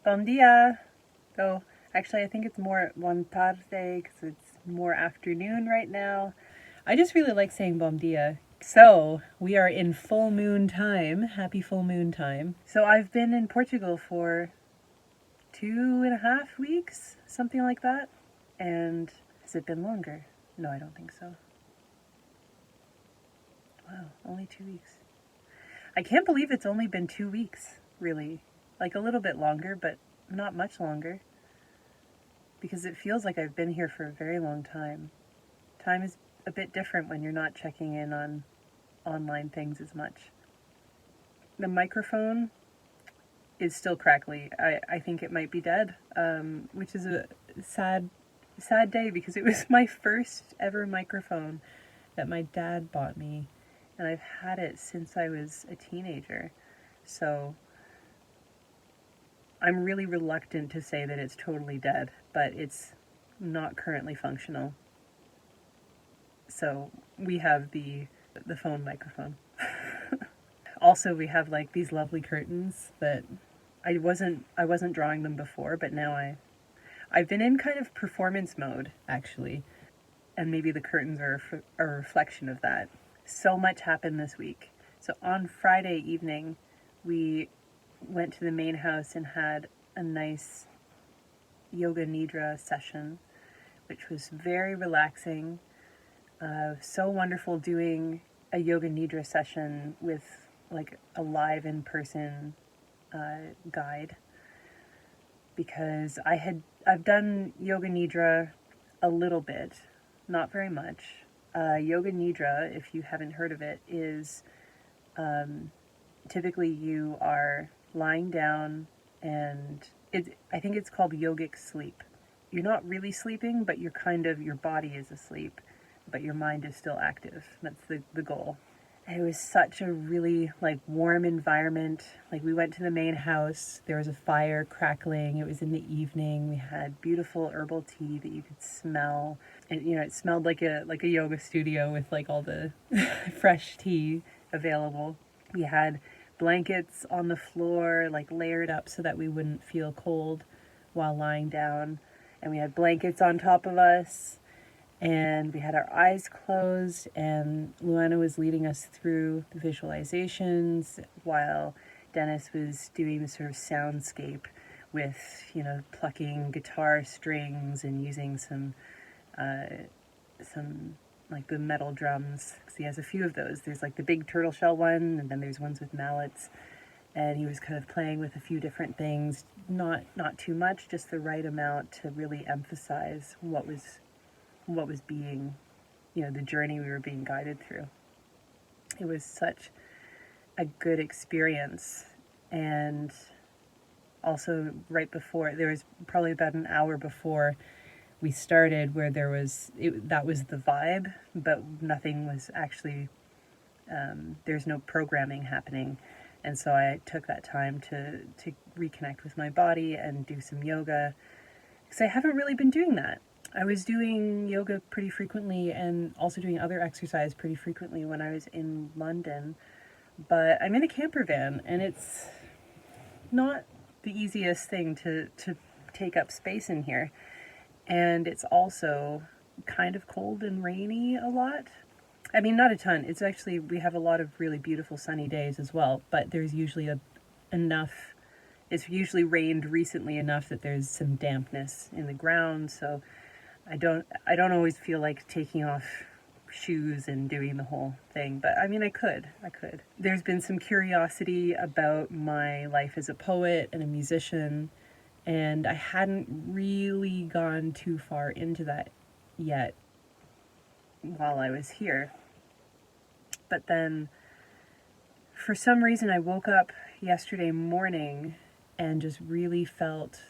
Bom dia. So actually, I think it's more buon tarde because it's more afternoon right now. I just really like saying bom dia. So we are in full moon time. Happy full moon time. So I've been in Portugal for 2.5 weeks, something like that. And has it been longer? No, I don't think so. Wow, only 2 weeks. I can't believe it's only been 2 weeks, really. Like a little bit longer, but not much longer. Because it feels like I've been here for a very long time. Time is a bit different when you're not checking in on online things as much. The microphone is still crackly. I think it might be dead, which is a sad day because it was my first ever microphone that my dad bought me, and I've had it since I was a teenager. So I'm really reluctant to say that it's totally dead, but it's not currently functional. So we have the phone microphone. Also, we have like these lovely curtains that I wasn't drawing them before, but now I've been in kind of performance mode actually, and maybe the curtains are a reflection of that. So much happened this week. So on Friday evening, we went to the main house and had a nice yoga nidra session, which was very relaxing. So wonderful doing a yoga nidra session with like a live in-person guide, because I've done yoga nidra a little bit, not very much. Yoga nidra, if you haven't heard of it, is typically you are lying down, and I think it's called yogic sleep. You're not really sleeping, but your body is asleep, but your mind is still active. That's the goal. It was such a really like warm environment. Like we went to the main house, there was a fire crackling. It was in the evening. We had beautiful herbal tea that you could smell. And it smelled like a yoga studio with like all the fresh tea available. We had blankets on the floor, like layered up so that we wouldn't feel cold while lying down. And we had blankets on top of us. And we had our eyes closed, and Luana was leading us through the visualizations while Dennis was doing the sort of soundscape with, plucking guitar strings and using some like the metal drums, because he has a few of those. There's like the big turtle shell one, and then there's ones with mallets. And he was kind of playing with a few different things, not too much, just the right amount to really emphasize what was being, the journey we were being guided through. It was such a good experience. And also right before, there was probably about an hour before we started where that was the vibe, but nothing was actually, there's no programming happening. And so I took that time to reconnect with my body and do some yoga, because I haven't really been doing that. I was doing yoga pretty frequently and also doing other exercise pretty frequently when I was in London, but I'm in a camper van and it's not the easiest thing to take up space in here. And it's also kind of cold and rainy a lot. I mean, not a ton. It's actually, we have a lot of really beautiful sunny days as well, but there's usually enough, it's usually rained recently enough that there's some dampness in the ground, so I don't always feel like taking off shoes and doing the whole thing, but I mean, I could. There's been some curiosity about my life as a poet and a musician, and I hadn't really gone too far into that yet while I was here. But then, for some reason, I woke up yesterday morning and just really felt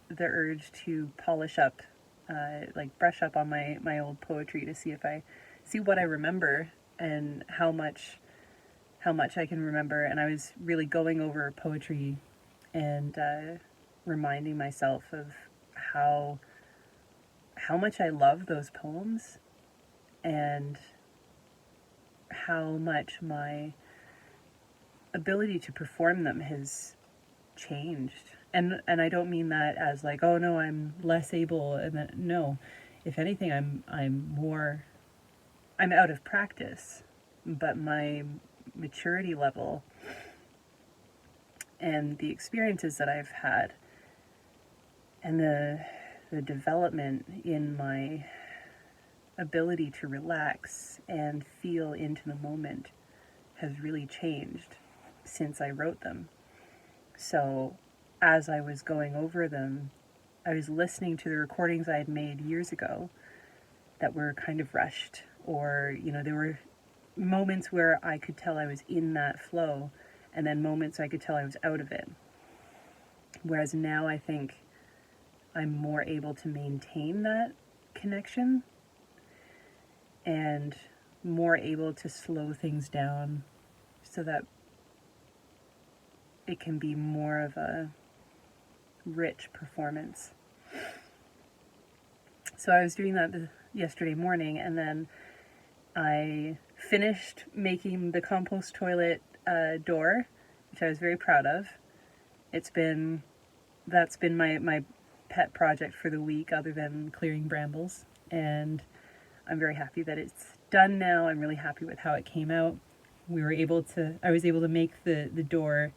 the urge to polish up, brush up on my old poetry to see what I remember and how much I can remember. And I was really going over poetry and reminding myself of how much I love those poems and how much my ability to perform them has changed. And I don't mean that as like, oh no, I'm less able, and that, no. If anything, I'm out of practice, but my maturity level and the experiences that I've had and the development in my ability to relax and feel into the moment has really changed since I wrote them. So as I was going over them, I was listening to the recordings I had made years ago that were kind of rushed, or, there were moments where I could tell I was in that flow, and then moments I could tell I was out of it. Whereas now I think I'm more able to maintain that connection and more able to slow things down so that it can be more of a rich performance. So I was doing that yesterday morning, and then I finished making the compost toilet door, which I was very proud of. That's been my pet project for the week, other than clearing brambles, and I'm very happy that it's done now. I'm really happy with how it came out. I was able to make the door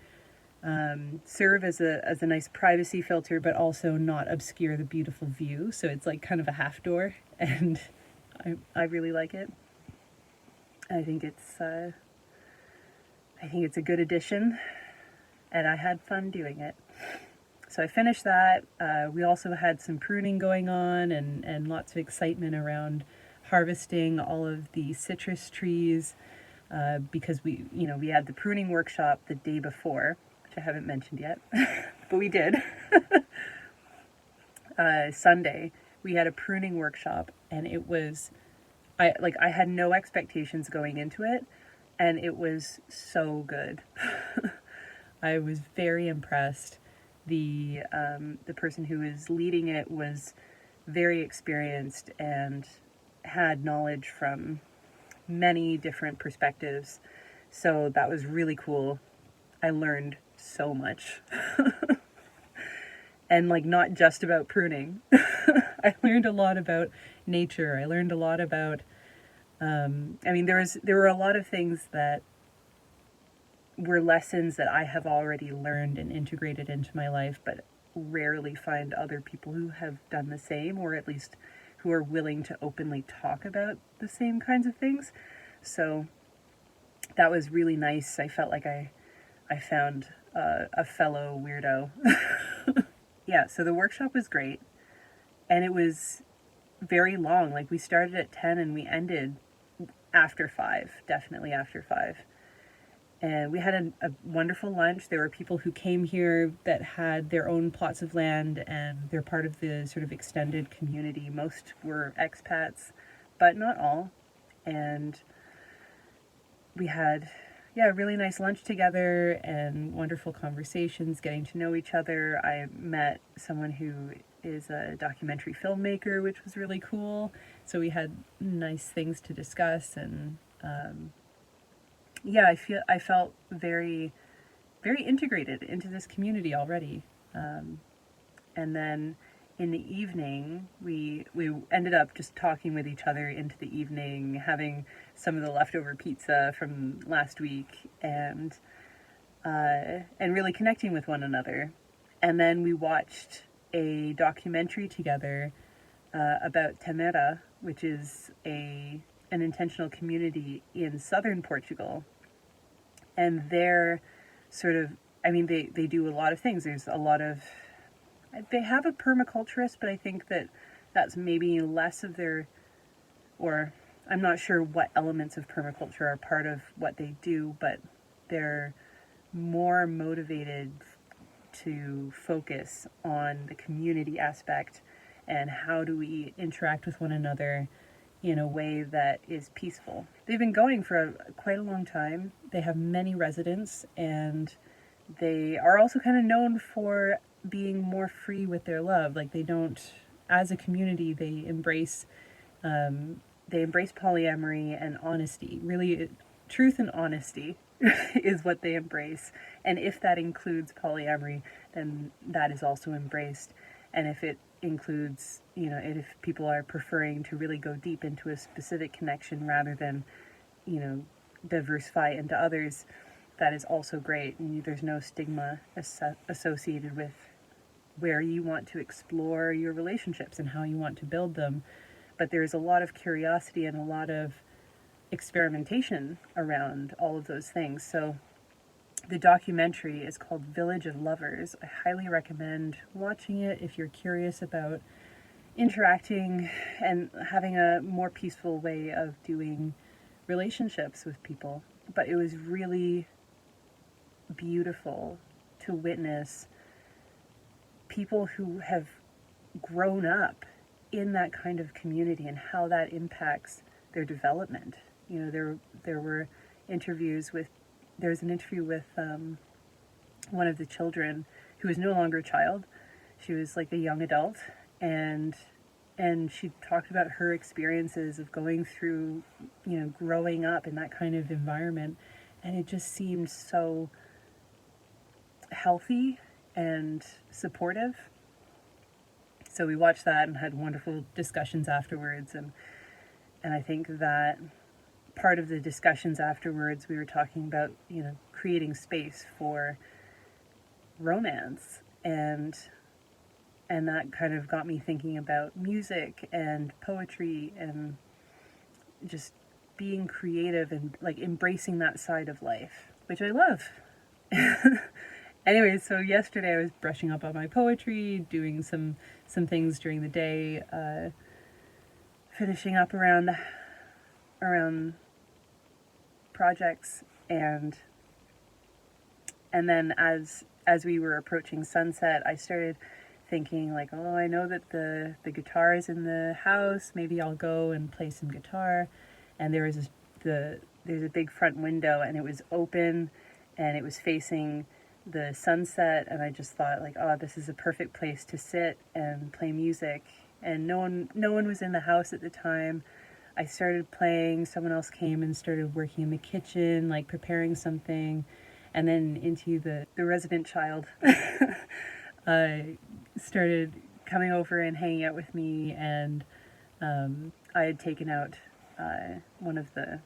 serve as a nice privacy filter, but also not obscure the beautiful view. So it's like kind of a half door, and I really like it. I think it's a good addition, and I had fun doing it. So I finished that. We also had some pruning going on, and lots of excitement around harvesting all of the citrus trees, because we had the pruning workshop the day before, which I haven't mentioned yet, but we did. Sunday, we had a pruning workshop, and it was, I had no expectations going into it, and it was so good. I was very impressed. The person who was leading it was very experienced and had knowledge from many different perspectives. So that was really cool. I learned so much. And not just about pruning. I learned a lot about nature. I learned a lot about, there were a lot of things that were lessons that I have already learned and integrated into my life, but rarely find other people who have done the same, or at least who are willing to openly talk about the same kinds of things. So that was really nice. I felt like I found a fellow weirdo. Yeah, so the workshop was great, and it was very long. We started at 10 and we ended after 5, definitely after 5. And we had a wonderful lunch. There were people who came here that had their own plots of land, and they're part of the sort of extended community. Most were expats, but not all. And we had, a really nice lunch together and wonderful conversations, getting to know each other. I met someone who is a documentary filmmaker, which was really cool. So we had nice things to discuss, and I felt very, very integrated into this community already. And then in the evening, we ended up just talking with each other into the evening, having some of the leftover pizza from last week, and really connecting with one another. And then we watched a documentary together about Temera, which is an intentional community in southern Portugal. And they're sort of, they do a lot of things. There's a lot of, they have a permaculturist, but I think that's maybe less of their, or I'm not sure what elements of permaculture are part of what they do, but they're more motivated to focus on the community aspect and how do we interact with one another in a way that is peaceful. They've been going for quite a long time. They have many residents, and they are also kind of known for being more free with their love. They don't, as a community, they embrace polyamory and honesty. Really, truth and honesty is what they embrace. And if that includes polyamory, then that is also embraced. And if it includes, if people are preferring to really go deep into a specific connection rather than, diversify into others, that is also great. And there's no stigma associated with where you want to explore your relationships and how you want to build them. But there's a lot of curiosity and a lot of experimentation around all of those things. So the documentary is called Village of Lovers. I highly recommend watching it if you're curious about interacting and having a more peaceful way of doing relationships with people. But it was really beautiful to witness people who have grown up in that kind of community and how that impacts their development. There were interviews with, there was an interview with one of the children who was no longer a child. She was like a young adult, and she talked about her experiences of going through, growing up in that kind of environment, and it just seemed so healthy and supportive. So we watched that and had wonderful discussions afterwards, and I think that part of the discussions afterwards, we were talking about, creating space for romance, and that kind of got me thinking about music and poetry and just being creative and like embracing that side of life, which I love. Anyway, so yesterday I was brushing up on my poetry, doing some things during the day, finishing up around projects, and then as we were approaching sunset, I started thinking like, oh, I know that the guitar is in the house. Maybe I'll go and play some guitar. And there's a big front window, and it was open, and it was facing the sunset, and I just thought like, oh, this is a perfect place to sit and play music. And no one was in the house at the time. I started playing, someone else came and started working in the kitchen, like preparing something, and then into the resident child started coming over and hanging out with me, and I had taken out one of the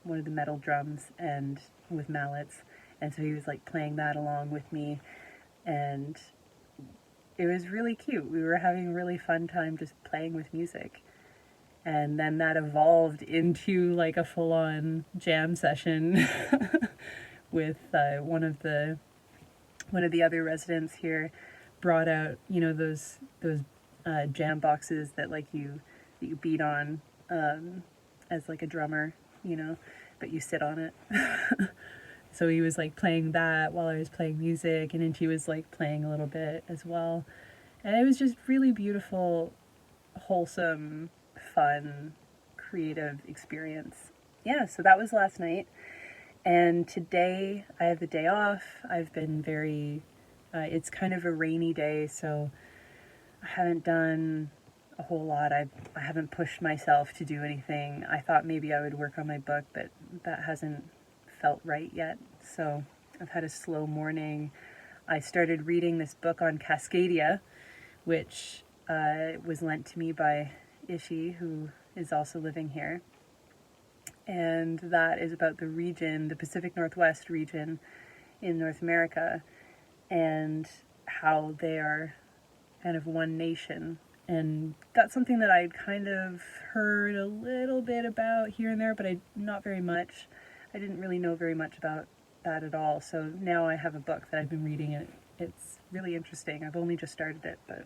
metal drums and with mallets, and so he was like playing that along with me, and it was really cute. We were having a really fun time just playing with music. And then that evolved into like a full-on jam session with one of the other residents here brought out, those jam boxes that like you beat on as like a drummer, but you sit on it. So he was like playing that while I was playing music, and then she was like playing a little bit as well. And it was just really beautiful, wholesome, fun, creative experience. Yeah, so that was last night. And today I have the day off. I've been it's kind of a rainy day, so I haven't done a whole lot. I haven't pushed myself to do anything. I thought maybe I would work on my book, but that hasn't felt right yet. So I've had a slow morning. I started reading this book on Cascadia, which was lent to me by Ishi, who is also living here. And that is about the region, the Pacific Northwest region in North America, and how they are kind of one nation. And that's something that I'd kind of heard a little bit about here and there, but not very much. I didn't really know very much about that at all. So now I have a book that I've been reading, and it's really interesting. I've only just started it, but...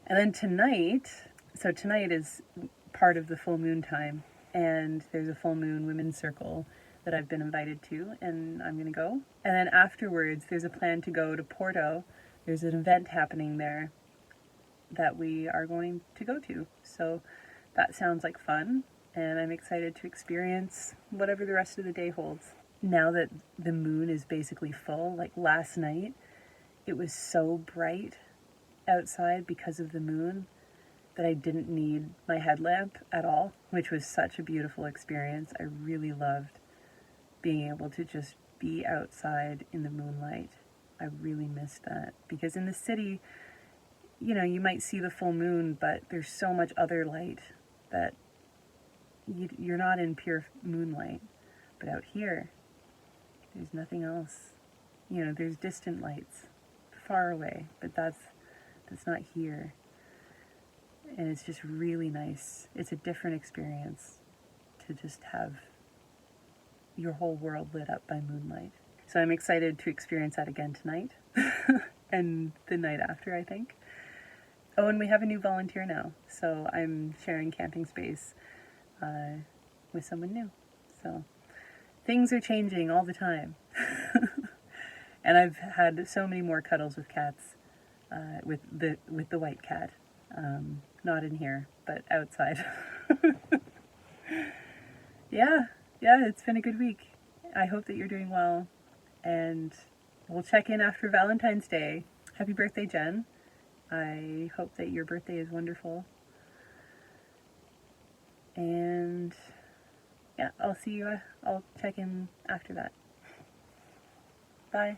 And then tonight is part of the full moon time, and there's a full moon women's circle that I've been invited to, and I'm going to go. And then afterwards, there's a plan to go to Porto. There's an event happening there that we are going to go to. So that sounds like fun, and I'm excited to experience whatever the rest of the day holds. Now that the moon is basically full, like last night, it was so bright outside because of the moon, that I didn't need my headlamp at all, which was such a beautiful experience. I really loved being able to just be outside in the moonlight. I really missed that because in the city, you know, you might see the full moon, but there's so much other light that you're not in pure moonlight. But out here, there's nothing else. You know, there's distant lights far away, but that's not here. And it's just really nice. It's a different experience to just have your whole world lit up by moonlight. So I'm excited to experience that again tonight and the night after, I think. Oh, and we have a new volunteer now, so I'm sharing camping space with someone new. So things are changing all the time. And I've had so many more cuddles with cats, with the white cat. Not in here, but outside. Yeah, it's been a good week. I hope that you're doing well, and we'll check in after Valentine's Day. Happy birthday, Jen. I hope that your birthday is wonderful. And yeah, I'll see you. I'll check in after that. Bye.